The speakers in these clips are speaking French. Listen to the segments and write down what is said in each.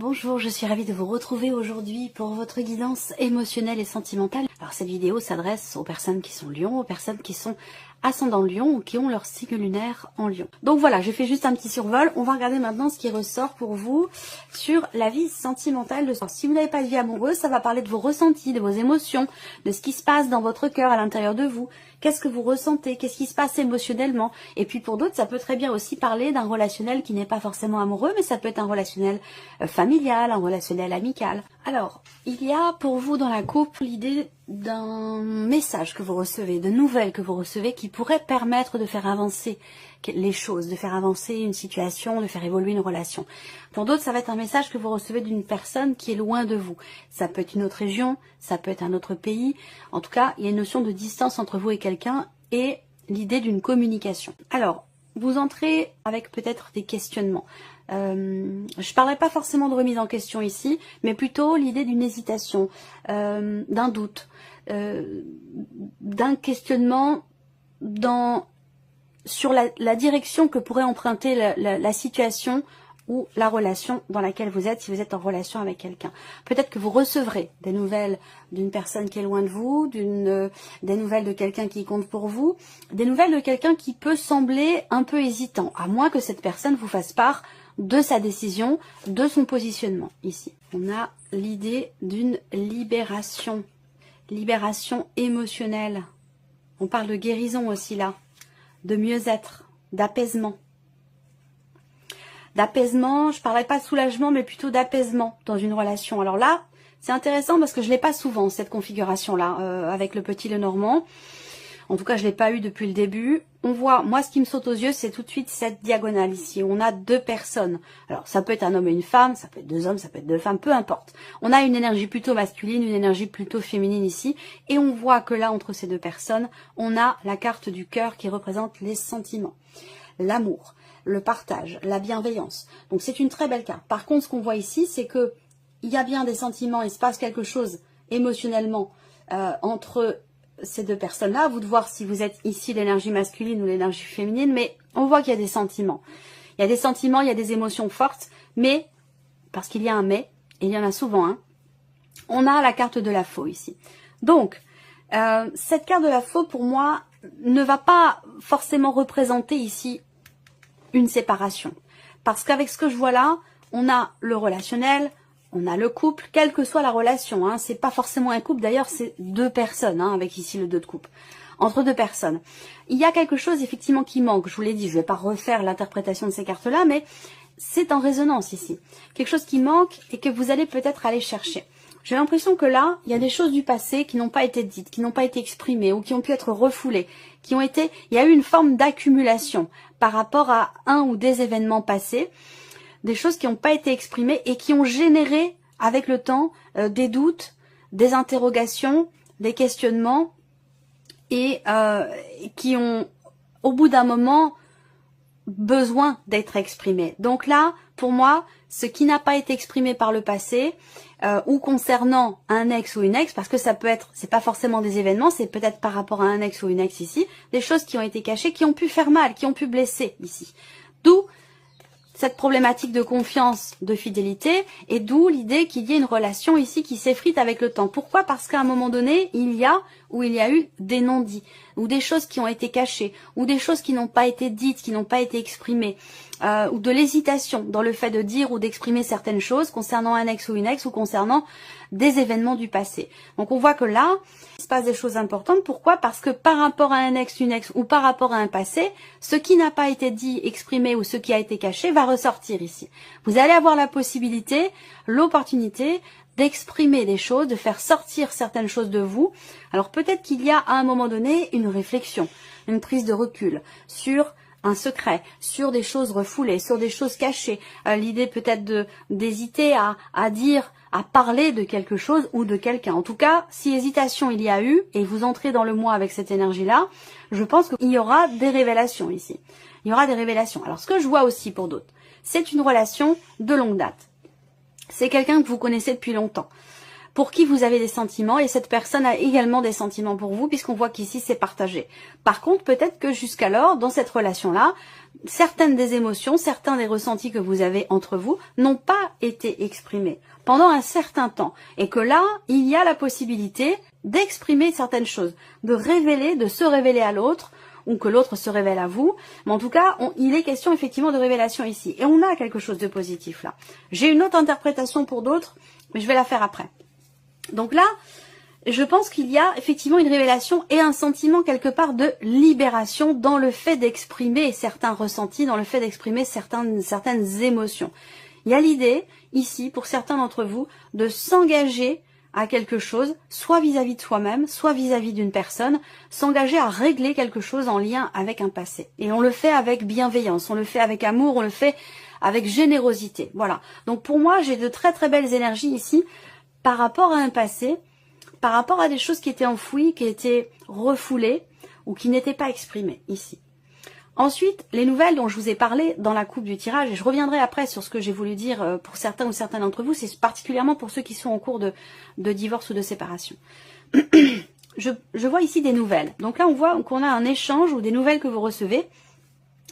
Bonjour, je suis ravie de vous retrouver aujourd'hui pour votre guidance émotionnelle et sentimentale. Alors cette vidéo s'adresse aux personnes qui sont Lion, aux personnes qui sont ascendant Lion ou qui ont leur signe lunaire en Lion. Donc voilà, j'ai fait juste un petit survol. On va regarder maintenant ce qui ressort pour vous sur la vie sentimentale de ce soir. Si vous n'avez pas de vie amoureuse, ça va parler de vos ressentis, de vos émotions, de ce qui se passe dans votre cœur à l'intérieur de vous. Qu'est-ce que vous ressentez? Qu'est-ce qui se passe émotionnellement? Et puis pour d'autres, ça peut très bien aussi parler d'un relationnel qui n'est pas forcément amoureux, mais ça peut être un relationnel familial, un relationnel amical. Alors, il y a pour vous dans la couple l'idée d'un message que vous recevez, de nouvelles que vous recevez qui pourraient permettre de faire avancer les choses, de faire avancer une situation, de faire évoluer une relation. Pour d'autres, ça va être un message que vous recevez d'une personne qui est loin de vous. Ça peut être une autre région, ça peut être un autre pays. En tout cas, il y a une notion de distance entre vous et quelqu'un et l'idée d'une communication. Alors, vous entrez avec peut-être des questionnements. Je parlerai pas forcément de remise en question ici, mais plutôt l'idée d'une hésitation, d'un doute, d'un questionnement sur la direction que pourrait emprunter la situation ou la relation dans laquelle vous êtes, si vous êtes en relation avec quelqu'un. Peut-être que vous recevrez des nouvelles d'une personne qui est loin de vous, des nouvelles de quelqu'un qui compte pour vous, des nouvelles de quelqu'un qui peut sembler un peu hésitant, à moins que cette personne vous fasse part de sa décision, de son positionnement. Ici, on a l'idée d'une libération émotionnelle. On parle de guérison aussi là, de mieux-être, d'apaisement. D'apaisement, je ne parlerai pas de soulagement, mais plutôt d'apaisement dans une relation. Alors là, c'est intéressant parce que je ne l'ai pas souvent, cette configuration-là, avec le petit Lenormand. En tout cas, je ne l'ai pas eu depuis le début. On voit, moi, ce qui me saute aux yeux, c'est tout de suite cette diagonale ici. On a deux personnes. Alors, ça peut être un homme et une femme, ça peut être deux hommes, ça peut être deux femmes, peu importe. On a une énergie plutôt masculine, une énergie plutôt féminine ici. Et on voit que là, entre ces deux personnes, on a la carte du cœur qui représente les sentiments, l'amour, le partage, la bienveillance. Donc, c'est une très belle carte. Par contre, ce qu'on voit ici, c'est que il y a bien des sentiments, il se passe quelque chose émotionnellement entre ces deux personnes-là, à vous de voir si vous êtes ici l'énergie masculine ou l'énergie féminine, mais on voit qu'il y a des sentiments. Il y a des sentiments, il y a des émotions fortes, mais, parce qu'il y a un mais, et il y en a souvent un, on a la carte de la faux ici. Donc, cette carte de la faux, pour moi, ne va pas forcément représenter ici une séparation. Parce qu'avec ce que je vois là, on a le relationnel, on a le couple, quelle que soit la relation, hein, c'est pas forcément un couple, d'ailleurs c'est deux personnes, hein, avec ici le 2 de coupe, entre deux personnes. Il y a quelque chose effectivement qui manque, je vous l'ai dit, je vais pas refaire l'interprétation de ces cartes-là, mais c'est en résonance ici. Quelque chose qui manque et que vous allez peut-être aller chercher. J'ai l'impression que là, il y a des choses du passé qui n'ont pas été dites, qui n'ont pas été exprimées ou qui ont pu être refoulées, il y a eu une forme d'accumulation par rapport à un ou des événements passés, des choses qui n'ont pas été exprimées et qui ont généré avec le temps des doutes, des interrogations, des questionnements et qui ont au bout d'un moment besoin d'être exprimés. Donc là, pour moi, ce qui n'a pas été exprimé par le passé ou concernant un ex ou une ex, parce que ça peut être, c'est pas forcément des événements, c'est peut-être par rapport à un ex ou une ex ici, des choses qui ont été cachées, qui ont pu faire mal, qui ont pu blesser ici. D'où cette problématique de confiance, de fidélité, et d'où l'idée qu'il y ait une relation ici qui s'effrite avec le temps. Pourquoi? Parce qu'à un moment donné, il y a eu des non-dits, ou des choses qui ont été cachées, ou des choses qui n'ont pas été dites, qui n'ont pas été exprimées, ou de l'hésitation dans le fait de dire ou d'exprimer certaines choses concernant un ex ou une ex, ou concernant des événements du passé. Donc on voit que là, il se passe des choses importantes. Pourquoi? Parce que par rapport à un ex, une ex, ou par rapport à un passé, ce qui n'a pas été dit, exprimé, ou ce qui a été caché va ressortir ici. Vous allez avoir la possibilité, l'opportunité d'exprimer des choses, de faire sortir certaines choses de vous. Alors peut-être qu'il y a à un moment donné une réflexion, une prise de recul sur un secret, sur des choses refoulées, sur des choses cachées. L'idée peut-être d'hésiter à dire, à parler de quelque chose ou de quelqu'un. En tout cas, si hésitation il y a eu, et vous entrez dans le mois avec cette énergie-là, je pense qu'il y aura des révélations ici. Il y aura des révélations. Alors ce que je vois aussi pour d'autres, c'est une relation de longue date. C'est quelqu'un que vous connaissez depuis longtemps. pour qui vous avez des sentiments, et cette personne a également des sentiments pour vous, puisqu'on voit qu'ici c'est partagé. Par contre, peut-être que jusqu'alors, dans cette relation-là, certaines des émotions, certains des ressentis que vous avez entre vous n'ont pas été exprimés pendant un certain temps, et que là, il y a la possibilité d'exprimer certaines choses, de révéler, de se révéler à l'autre, ou que l'autre se révèle à vous. Mais en tout cas, il est question effectivement de révélation ici. Et on a quelque chose de positif là. J'ai une autre interprétation pour d'autres, mais je vais la faire après. Donc là, je pense qu'il y a effectivement une révélation et un sentiment quelque part de libération dans le fait d'exprimer certains ressentis, dans le fait d'exprimer certaines émotions. Il y a l'idée, ici, pour certains d'entre vous, de s'engager à quelque chose, soit vis-à-vis de soi-même, soit vis-à-vis d'une personne, s'engager à régler quelque chose en lien avec un passé. Et on le fait avec bienveillance, on le fait avec amour, on le fait avec générosité. Voilà. Donc pour moi, j'ai de très très belles énergies ici par rapport à un passé, par rapport à des choses qui étaient enfouies, qui étaient refoulées ou qui n'étaient pas exprimées ici. Ensuite, les nouvelles dont je vous ai parlé dans la coupe du tirage, et je reviendrai après sur ce que j'ai voulu dire pour certains ou certaines d'entre vous, c'est particulièrement pour ceux qui sont en cours de divorce ou de séparation. Je vois ici des nouvelles. Donc là, on voit qu'on a un échange ou des nouvelles que vous recevez,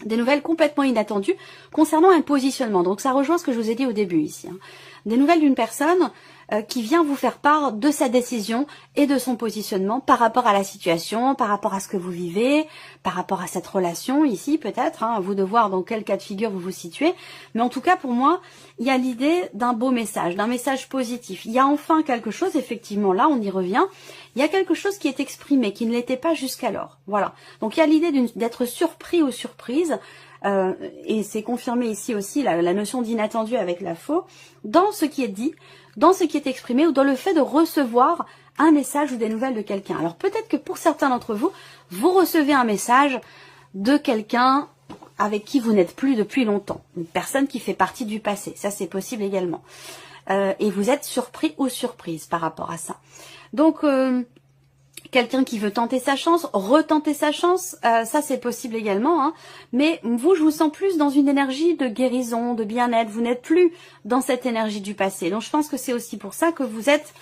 des nouvelles complètement inattendues concernant un positionnement. Donc ça rejoint ce que je vous ai dit au début ici. Des nouvelles d'une personne qui vient vous faire part de sa décision et de son positionnement par rapport à la situation, par rapport à ce que vous vivez, par rapport à cette relation ici peut-être, à vous de voir dans quel cas de figure vous vous situez. Mais en tout cas pour moi, il y a l'idée d'un beau message, d'un message positif. Il y a enfin quelque chose, effectivement là on y revient, il y a quelque chose qui est exprimé, qui ne l'était pas jusqu'alors. Voilà. Donc il y a l'idée d'être surpris ou surprise. Et c'est confirmé ici aussi la notion d'inattendu avec la faux, dans ce qui est dit, dans ce qui est exprimé ou dans le fait de recevoir un message ou des nouvelles de quelqu'un. Alors peut-être que pour certains d'entre vous, vous recevez un message de quelqu'un avec qui vous n'êtes plus depuis longtemps, une personne qui fait partie du passé, ça c'est possible également. Et vous êtes surpris ou surprise par rapport à ça. Donc quelqu'un qui veut tenter sa chance, retenter sa chance, ça c'est possible également. Hein. Mais vous, je vous sens plus dans une énergie de guérison, de bien-être. Vous n'êtes plus dans cette énergie du passé. Donc je pense que c'est aussi pour ça que vous êtes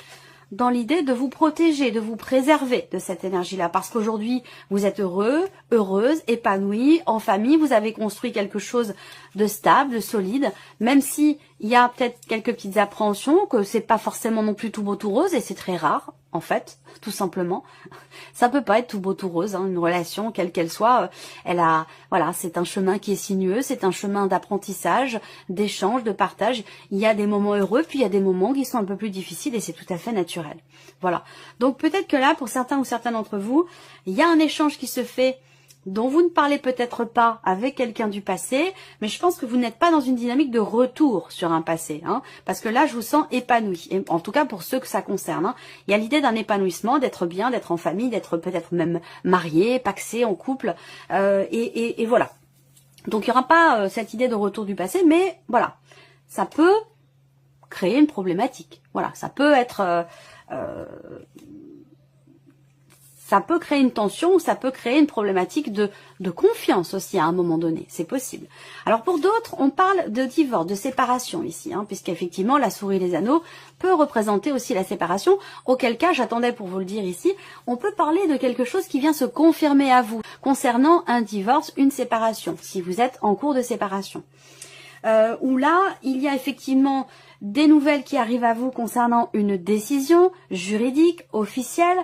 dans l'idée de vous protéger, de vous préserver de cette énergie-là. Parce qu'aujourd'hui, vous êtes heureux, heureuse, épanoui, en famille. Vous avez construit quelque chose de stable, de solide. Même si il y a peut-être quelques petites appréhensions, que c'est pas forcément non plus tout beau tout rose, et c'est très rare. En fait, tout simplement, ça peut pas être tout beau tout rose, hein, une relation quelle qu'elle soit, voilà, c'est un chemin qui est sinueux, c'est un chemin d'apprentissage, d'échange, de partage. Il y a des moments heureux, puis il y a des moments qui sont un peu plus difficiles et c'est tout à fait naturel. Voilà. Donc peut-être que là, pour certains ou certaines d'entre vous, il y a un échange qui se fait dont vous ne parlez peut-être pas avec quelqu'un du passé, mais je pense que vous n'êtes pas dans une dynamique de retour sur un passé, hein, parce que là, je vous sens épanoui, et en tout cas pour ceux que ça concerne. Hein. Il y a l'idée d'un épanouissement, d'être bien, d'être en famille, d'être peut-être même marié, pacsé, en couple, et voilà. Donc il n'y aura pas cette idée de retour du passé, mais voilà, ça peut créer une problématique. Voilà, ça peut être... ça peut créer une tension ou ça peut créer une problématique de confiance aussi à un moment donné. C'est possible. Alors pour d'autres, on parle de divorce, de séparation ici, hein, puisqu'effectivement la souris et les anneaux peut représenter aussi la séparation. Auquel cas, j'attendais pour vous le dire ici, on peut parler de quelque chose qui vient se confirmer à vous concernant un divorce, une séparation, si vous êtes en cours de séparation. Où là, il y a effectivement des nouvelles qui arrivent à vous concernant une décision juridique, officielle,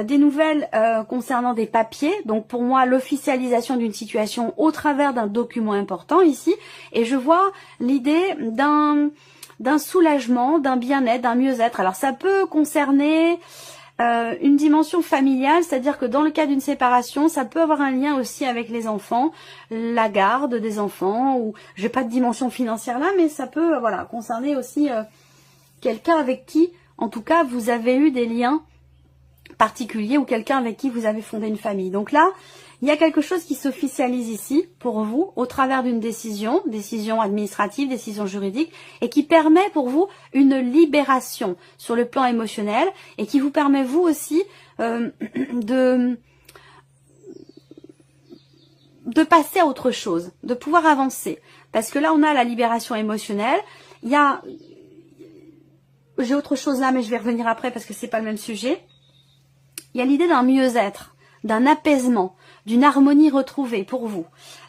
des nouvelles concernant des papiers, donc pour moi l'officialisation d'une situation au travers d'un document important ici, et je vois l'idée d'un soulagement, d'un bien-être, d'un mieux-être. Alors ça peut concerner une dimension familiale, c'est-à-dire que dans le cas d'une séparation, ça peut avoir un lien aussi avec les enfants, la garde des enfants, ou j'ai pas de dimension financière là, mais ça peut voilà concerner aussi quelqu'un avec qui, en tout cas, vous avez eu des liens particuliers ou quelqu'un avec qui vous avez fondé une famille. Donc là, il y a quelque chose qui s'officialise ici pour vous au travers d'une décision administrative, décision juridique, et qui permet pour vous une libération sur le plan émotionnel et qui vous permet vous aussi de passer à autre chose, de pouvoir avancer. Parce que là, on a la libération émotionnelle, il y a j'ai autre chose là, mais je vais revenir après parce que c'est pas le même sujet. Il y a l'idée d'un mieux-être, d'un apaisement, d'une harmonie retrouvée pour vous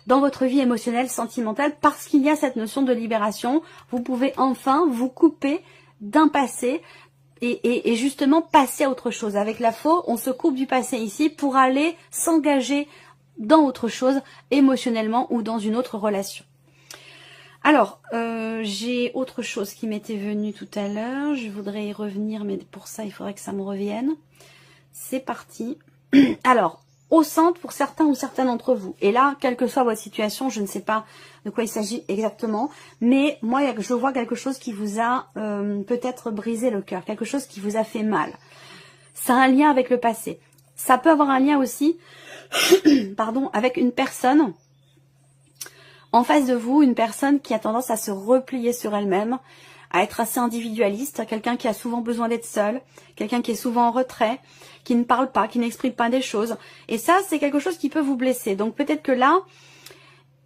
dans votre vie émotionnelle, sentimentale, parce qu'il y a cette notion de libération. Vous pouvez enfin vous couper d'un passé et justement passer à autre chose. Avec la faux, on se coupe du passé ici pour aller s'engager dans autre chose, émotionnellement ou dans une autre relation. Alors, j'ai autre chose qui m'était venue tout à l'heure. Je voudrais y revenir, mais pour ça, il faudrait que ça me revienne. C'est parti. Alors, au centre pour certains ou certaines d'entre vous. Et là, quelle que soit votre situation, je ne sais pas de quoi il s'agit exactement, mais moi, je vois quelque chose qui vous a peut-être brisé le cœur, quelque chose qui vous a fait mal. Ça a un lien avec le passé. Ça peut avoir un lien aussi, pardon, avec une personne en face de vous, une personne qui a tendance à se replier sur elle-même, à être assez individualiste, quelqu'un qui a souvent besoin d'être seul, quelqu'un qui est souvent en retrait, qui ne parle pas, qui n'exprime pas des choses. Et ça, c'est quelque chose qui peut vous blesser. Donc peut-être que là,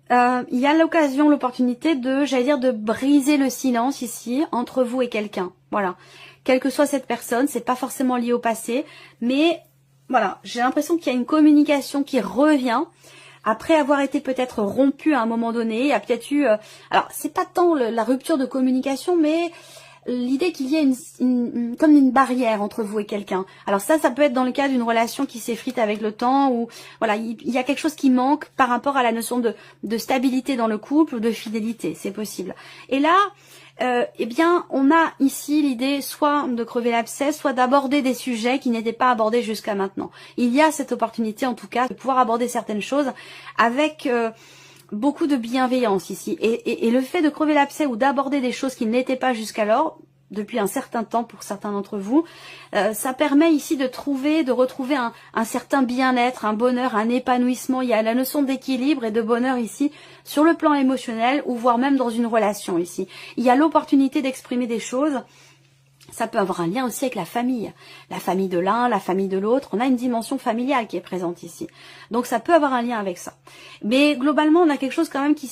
il y a l'occasion, l'opportunité de, j'allais dire, de briser le silence ici, entre vous et quelqu'un. Voilà. Quelle que soit cette personne, c'est pas forcément lié au passé, mais voilà, j'ai l'impression qu'il y a une communication qui revient, après avoir été peut-être rompu à un moment donné, il y a peut-être eu... alors, c'est pas tant la rupture de communication, mais l'idée qu'il y ait comme une barrière entre vous et quelqu'un. Alors ça peut être dans le cas d'une relation qui s'effrite avec le temps, ou voilà, il y a quelque chose qui manque par rapport à la notion de stabilité dans le couple ou de fidélité, c'est possible. Et là... eh bien, on a ici l'idée soit de crever l'abcès, soit d'aborder des sujets qui n'étaient pas abordés jusqu'à maintenant. Il y a cette opportunité, en tout cas, de pouvoir aborder certaines choses avec beaucoup de bienveillance ici. Et le fait de crever l'abcès ou d'aborder des choses qui n'étaient pas jusqu'alors, depuis un certain temps pour certains d'entre vous, ça permet ici de retrouver un certain bien-être, un bonheur, un épanouissement. Il y a la notion d'équilibre et de bonheur ici sur le plan émotionnel ou voire même dans une relation ici. Il y a l'opportunité d'exprimer des choses. Ça peut avoir un lien aussi avec la famille de l'un, la famille de l'autre. On a une dimension familiale qui est présente ici. Donc ça peut avoir un lien avec ça. Mais globalement, on a quelque chose quand même qui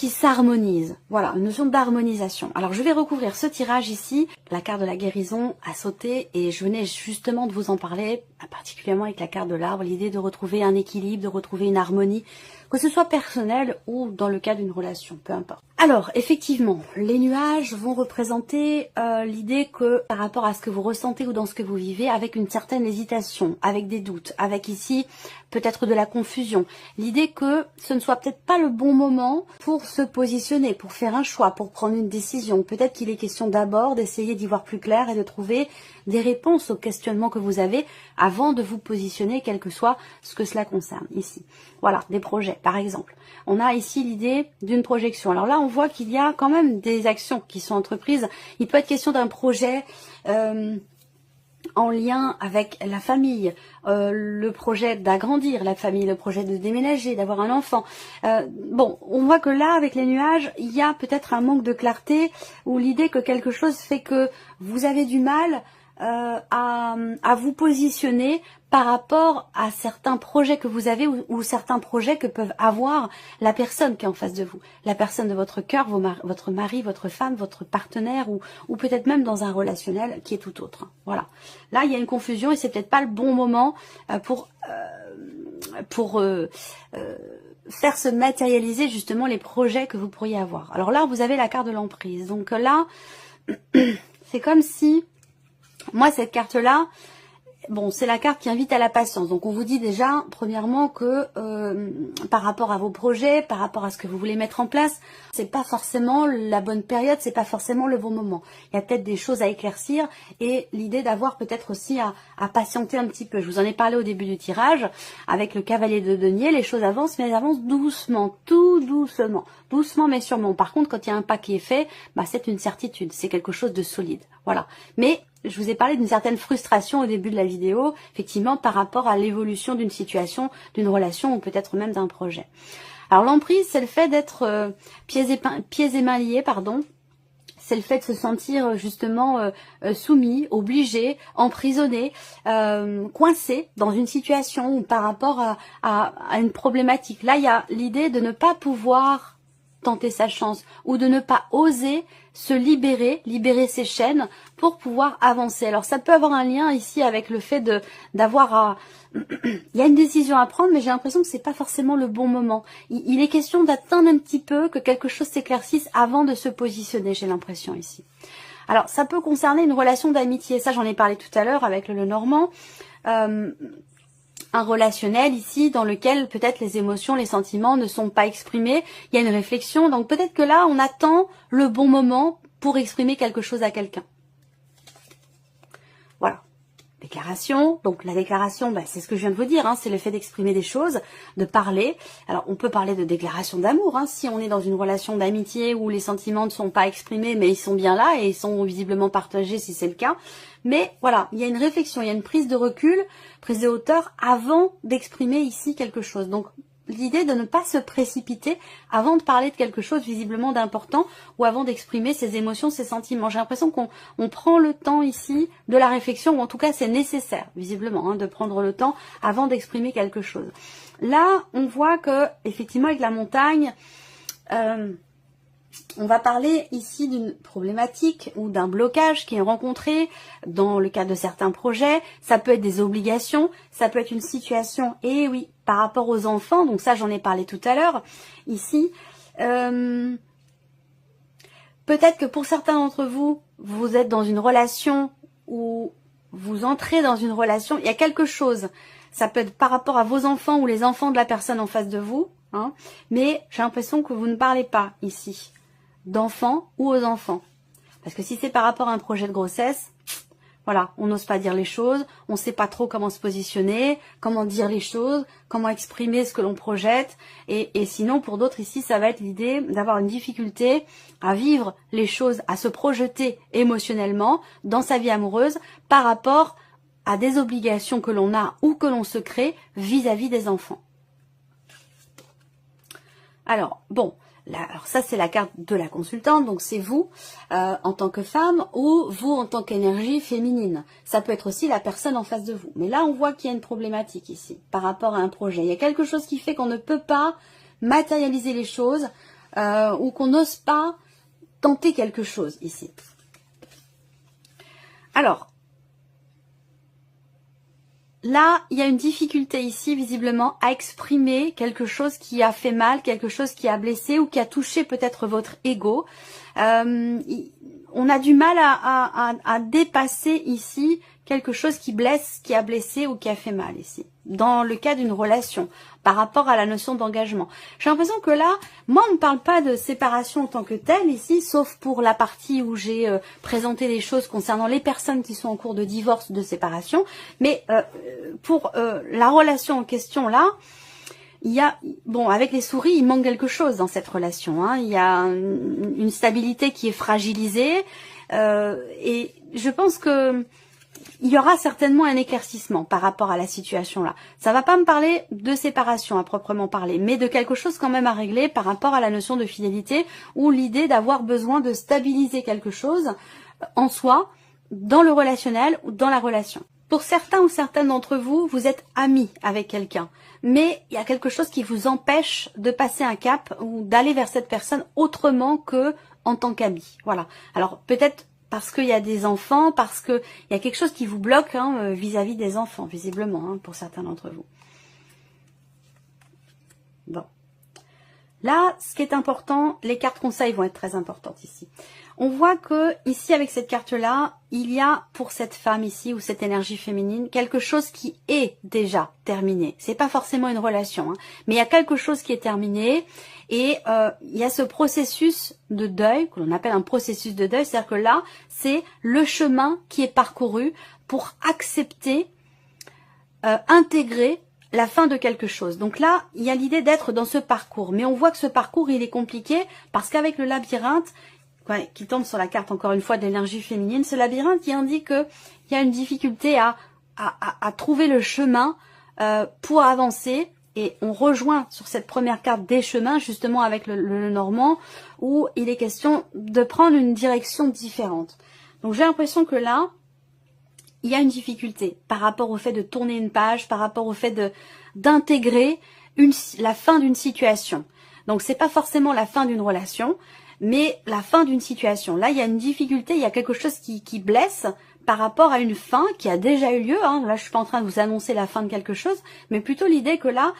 s'harmonise. Voilà, une notion d'harmonisation. Alors je vais recouvrir ce tirage ici. La carte de la guérison a sauté et je venais justement de vous en parler, particulièrement avec la carte de l'arbre, l'idée de retrouver un équilibre, de retrouver une harmonie, que ce soit personnel ou dans le cas d'une relation, peu importe. Alors, effectivement, les nuages vont représenter l'idée que par rapport à ce que vous ressentez ou dans ce que vous vivez, avec une certaine hésitation, avec des doutes, avec ici peut-être de la confusion, l'idée que ce ne soit peut-être pas le bon moment pour se positionner, pour faire un choix, pour prendre une décision. Peut-être qu'il est question d'abord d'essayer d'y voir plus clair et de trouver des réponses aux questionnements que vous avez avant de vous positionner, quel que soit ce que cela concerne ici. Voilà, des projets par exemple. On a ici l'idée d'une projection. Alors là, on voit qu'il y a quand même des actions qui sont entreprises. Il peut être question d'un projet en lien avec la famille, le projet d'agrandir la famille, le projet de déménager, d'avoir un enfant. Bon, on voit que là, avec les nuages, il y a peut-être un manque de clarté ou l'idée que quelque chose fait que vous avez du mal à vous positionner par rapport à certains projets que vous avez ou certains projets que peuvent avoir la personne qui est en face de vous, la personne de votre cœur, votre mari, votre femme, votre partenaire ou peut-être même dans un relationnel qui est tout autre. Voilà. Là, il y a une confusion et c'est peut-être pas le bon moment pour faire se matérialiser justement les projets que vous pourriez avoir. Alors là, vous avez la carte de l'emprise. Donc là, c'est comme si... Moi, cette carte-là, bon, c'est la carte qui invite à la patience. Donc, on vous dit déjà, premièrement, que par rapport à vos projets, par rapport à ce que vous voulez mettre en place, c'est pas forcément la bonne période, c'est pas forcément le bon moment. Il y a peut-être des choses à éclaircir et l'idée d'avoir peut-être aussi à patienter un petit peu. Je vous en ai parlé au début du tirage. Avec le cavalier de denier, les choses avancent, mais elles avancent doucement, tout doucement. Doucement, mais sûrement. Par contre, quand il y a un pas qui est fait, bah, c'est une certitude. C'est quelque chose de solide. Voilà. Mais... je vous ai parlé d'une certaine frustration au début de la vidéo, effectivement, par rapport à l'évolution d'une situation, d'une relation ou peut-être même d'un projet. Alors l'emprise, c'est le fait d'être pieds et mains liés, pardon. C'est le fait de se sentir justement soumis, obligé, emprisonné, coincé dans une situation ou par rapport à une problématique. Là, il y a l'idée de ne pas pouvoir tenter sa chance ou de ne pas oser se libérer ses chaînes pour pouvoir avancer. Alors ça peut avoir un lien ici avec le fait d'avoir à... Il y a une décision à prendre, mais j'ai l'impression que c'est pas forcément le bon moment. Il est question d'attendre un petit peu, que quelque chose s'éclaircisse avant de se positionner, j'ai l'impression ici. Alors ça peut concerner une relation d'amitié, ça j'en ai parlé tout à l'heure avec le Lenormand. Un relationnel ici dans lequel peut-être les émotions, les sentiments ne sont pas exprimés. Il y a une réflexion, donc peut-être que là on attend le bon moment pour exprimer quelque chose à quelqu'un. Voilà. Déclaration, donc la déclaration, c'est ce que je viens de vous dire, c'est le fait d'exprimer des choses, de parler. Alors on peut parler de déclaration d'amour, si on est dans une relation d'amitié où les sentiments ne sont pas exprimés, mais ils sont bien là et ils sont visiblement partagés si c'est le cas. Mais voilà, il y a une réflexion, il y a une prise de recul, prise de hauteur avant d'exprimer ici quelque chose. Donc l'idée de ne pas se précipiter avant de parler de quelque chose visiblement d'important ou avant d'exprimer ses émotions, ses sentiments. J'ai l'impression qu'on prend le temps ici de la réflexion, ou en tout cas c'est nécessaire visiblement de prendre le temps avant d'exprimer quelque chose. Là, on voit que effectivement avec la montagne, on va parler ici d'une problématique ou d'un blocage qui est rencontré dans le cadre de certains projets. Ça peut être des obligations, ça peut être une situation, et oui, par rapport aux enfants, donc ça j'en ai parlé tout à l'heure, ici. Peut-être que pour certains d'entre vous, vous êtes dans une relation ou vous entrez dans une relation, il y a quelque chose, ça peut être par rapport à vos enfants ou les enfants de la personne en face de vous, mais j'ai l'impression que vous ne parlez pas ici d'enfants ou aux enfants. Parce que si c'est par rapport à un projet de grossesse, voilà, on n'ose pas dire les choses, on ne sait pas trop comment se positionner, comment dire les choses, comment exprimer ce que l'on projette. Et sinon, pour d'autres ici, ça va être l'idée d'avoir une difficulté à vivre les choses, à se projeter émotionnellement dans sa vie amoureuse par rapport à des obligations que l'on a ou que l'on se crée vis-à-vis des enfants. Alors, bon, alors ça c'est la carte de la consultante, donc c'est vous en tant que femme ou vous en tant qu'énergie féminine. Ça peut être aussi la personne en face de vous. Mais là on voit qu'il y a une problématique ici par rapport à un projet. Il y a quelque chose qui fait qu'on ne peut pas matérialiser les choses ou qu'on n'ose pas tenter quelque chose ici. Alors, là, il y a une difficulté ici, visiblement, à exprimer quelque chose qui a fait mal, quelque chose qui a blessé ou qui a touché peut-être votre ego. On a du mal à dépasser ici quelque chose qui blesse, qui a blessé ou qui a fait mal ici, dans le cas d'une relation, par rapport à la notion d'engagement. J'ai l'impression que là, moi on ne parle pas de séparation en tant que telle ici, sauf pour la partie où j'ai présenté les choses concernant les personnes qui sont en cours de divorce ou de séparation, mais pour la relation en question là, il y a, bon, avec les souris, il manque quelque chose dans cette relation. Il y a une stabilité qui est fragilisée et je pense que il y aura certainement un éclaircissement par rapport à la situation là. Ça va pas me parler de séparation à proprement parler, mais de quelque chose quand même à régler par rapport à la notion de fidélité ou l'idée d'avoir besoin de stabiliser quelque chose en soi, dans le relationnel ou dans la relation. Pour certains ou certaines d'entre vous, vous êtes amis avec quelqu'un, mais il y a quelque chose qui vous empêche de passer un cap ou d'aller vers cette personne autrement que en tant qu'ami. Voilà. Alors peut-être parce qu'il y a des enfants, parce qu'il y a quelque chose qui vous bloque vis-à-vis des enfants, visiblement, pour certains d'entre vous. Bon. Là, ce qui est important, les cartes conseils vont être très importantes ici. On voit que ici, avec cette carte-là, il y a pour cette femme ici, ou cette énergie féminine, quelque chose qui est déjà terminé. C'est pas forcément une relation, mais il y a quelque chose qui est terminé. Et il y a ce processus de deuil, que l'on appelle un processus de deuil, c'est-à-dire que là, c'est le chemin qui est parcouru pour accepter, intégrer la fin de quelque chose. Donc là, il y a l'idée d'être dans ce parcours. Mais on voit que ce parcours, il est compliqué parce qu'avec le labyrinthe, qui tombe sur la carte encore une fois de l'énergie féminine, ce labyrinthe qui indique qu'il y a une difficulté à trouver le chemin pour avancer. Et on rejoint sur cette première carte des chemins, justement avec le Normand, où il est question de prendre une direction différente. Donc j'ai l'impression que là, il y a une difficulté par rapport au fait de tourner une page, par rapport au fait d'intégrer la fin d'une situation. Donc c'est pas forcément la fin d'une relation, mais la fin d'une situation. Là, il y a une difficulté, il y a quelque chose qui blesse par rapport à une fin qui a déjà eu lieu. Hein. Là, je suis pas en train de vous annoncer la fin de quelque chose, mais plutôt l'idée que là,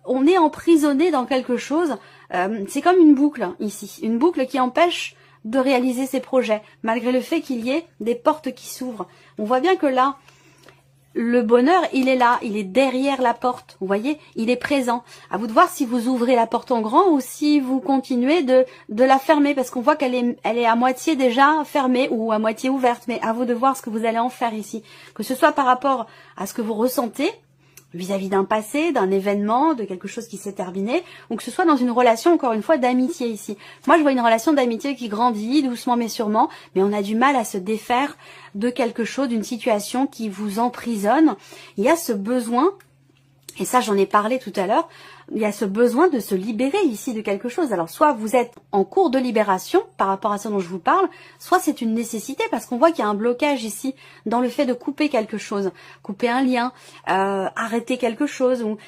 on est emprisonné dans quelque chose. C'est comme une boucle ici, une boucle qui empêche de réaliser ses projets, malgré le fait qu'il y ait des portes qui s'ouvrent. On voit bien que là, le bonheur, il est là, il est derrière la porte, vous voyez, il est présent. À vous de voir si vous ouvrez la porte en grand ou si vous continuez de la fermer, parce qu'on voit qu'elle est à moitié déjà fermée ou à moitié ouverte, mais à vous de voir ce que vous allez en faire ici. Que ce soit par rapport à ce que vous ressentez, vis-à-vis d'un passé, d'un événement, de quelque chose qui s'est terminé, ou que ce soit dans une relation, encore une fois, d'amitié ici. Moi, je vois une relation d'amitié qui grandit doucement mais sûrement, mais on a du mal à se défaire de quelque chose, d'une situation qui vous emprisonne. Il y a ce besoin, et ça j'en ai parlé tout à l'heure, il y a ce besoin de se libérer ici de quelque chose. Alors soit vous êtes en cours de libération par rapport à ce dont je vous parle, soit c'est une nécessité parce qu'on voit qu'il y a un blocage ici dans le fait de couper quelque chose, couper un lien, arrêter quelque chose. Ou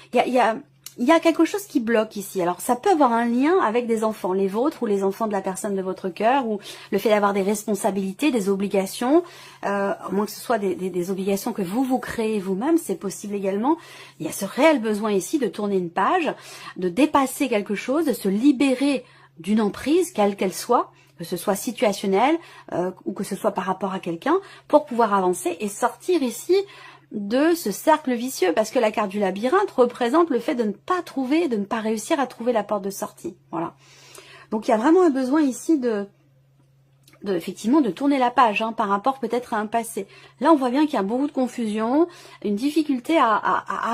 il y a quelque chose qui bloque ici. Alors ça peut avoir un lien avec des enfants, les vôtres ou les enfants de la personne de votre cœur, ou le fait d'avoir des responsabilités, des obligations, à moins que ce soit des obligations que vous créez vous-même, c'est possible également. Il y a ce réel besoin ici de tourner une page, de dépasser quelque chose, de se libérer d'une emprise, quelle qu'elle soit, que ce soit situationnel ou que ce soit par rapport à quelqu'un, pour pouvoir avancer et sortir ici de ce cercle vicieux, parce que la carte du labyrinthe représente le fait de ne pas trouver, de ne pas réussir à trouver la porte de sortie. Voilà. Donc il y a vraiment un besoin ici effectivement de tourner la page par rapport peut-être à un passé. Là on voit bien qu'il y a beaucoup de confusion, une difficulté à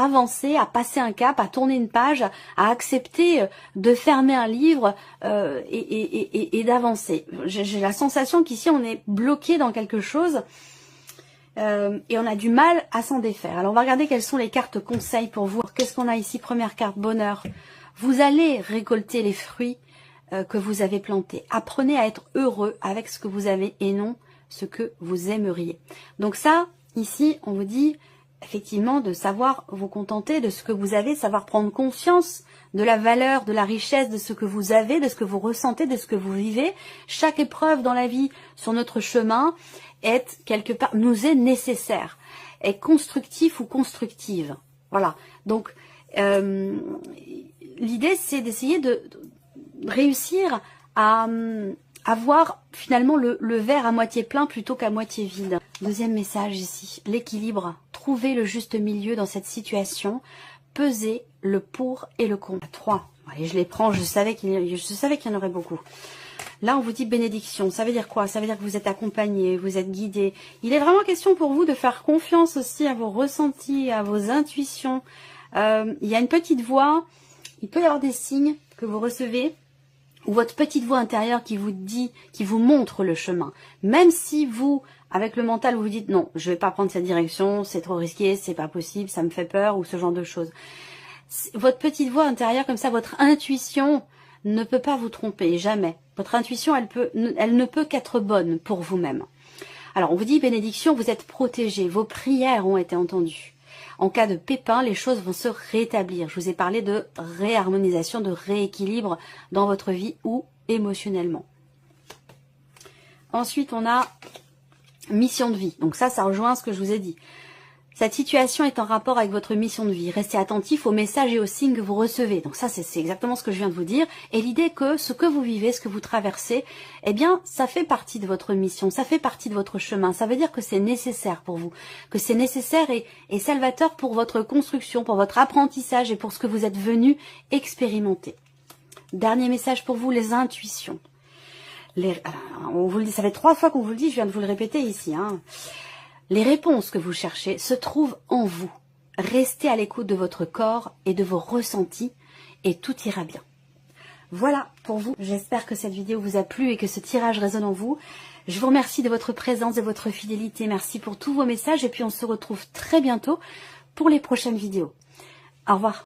avancer, à passer un cap, à tourner une page, à accepter de fermer un livre et d'avancer. J'ai la sensation qu'ici on est bloqué dans quelque chose. Et on a du mal à s'en défaire. Alors on va regarder quelles sont les cartes conseils pour vous. Qu'est-ce qu'on a ici? Première carte, bonheur. Vous allez récolter les fruits que vous avez plantés. Apprenez à être heureux avec ce que vous avez et non ce que vous aimeriez. Donc ça, ici, on vous dit effectivement de savoir vous contenter de ce que vous avez, savoir prendre conscience de la valeur, de la richesse de ce que vous avez, de ce que vous ressentez, de ce que vous vivez. Chaque épreuve dans la vie, sur notre chemin, est quelque part, nous est nécessaire, est constructif ou constructive. Voilà. Donc, l'idée, c'est d'essayer de réussir à voir finalement le verre à moitié plein plutôt qu'à moitié vide. Deuxième message ici, l'équilibre. Trouvez le juste milieu dans cette situation. Pesez le pour et le contre. 3. Allez, je les prends, je savais qu'il y en aurait beaucoup. Là, on vous dit bénédiction. Ça veut dire quoi? Ça veut dire que vous êtes accompagné, vous êtes guidé. Il est vraiment question pour vous de faire confiance aussi à vos ressentis, à vos intuitions. Il y a une petite voix, il peut y avoir des signes que vous recevez, ou votre petite voix intérieure qui vous dit, qui vous montre le chemin. Même si vous, avec le mental, vous vous dites non, je vais pas prendre cette direction, c'est trop risqué, c'est pas possible, ça me fait peur, ou ce genre de choses. Votre petite voix intérieure, comme ça, votre intuition ne peut pas vous tromper, jamais. Votre intuition, elle ne peut qu'être bonne pour vous-même. Alors, on vous dit bénédiction, vous êtes protégés, vos prières ont été entendues. En cas de pépin, les choses vont se rétablir. Je vous ai parlé de réharmonisation, de rééquilibre dans votre vie ou émotionnellement. Ensuite, on a mission de vie. Donc ça rejoint ce que je vous ai dit. Cette situation est en rapport avec votre mission de vie. Restez attentif aux messages et aux signes que vous recevez. Donc ça, c'est exactement ce que je viens de vous dire. Et l'idée que ce que vous vivez, ce que vous traversez, eh bien, ça fait partie de votre mission, ça fait partie de votre chemin. Ça veut dire que c'est nécessaire pour vous, que c'est nécessaire et salvateur pour votre construction, pour votre apprentissage et pour ce que vous êtes venu expérimenter. Dernier message pour vous, les intuitions. On vous le dit, ça fait 3 fois qu'on vous le dit, je viens de vous le répéter ici, Les réponses que vous cherchez se trouvent en vous. Restez à l'écoute de votre corps et de vos ressentis et tout ira bien. Voilà pour vous. J'espère que cette vidéo vous a plu et que ce tirage résonne en vous. Je vous remercie de votre présence, de votre fidélité. Merci pour tous vos messages et puis on se retrouve très bientôt pour les prochaines vidéos. Au revoir.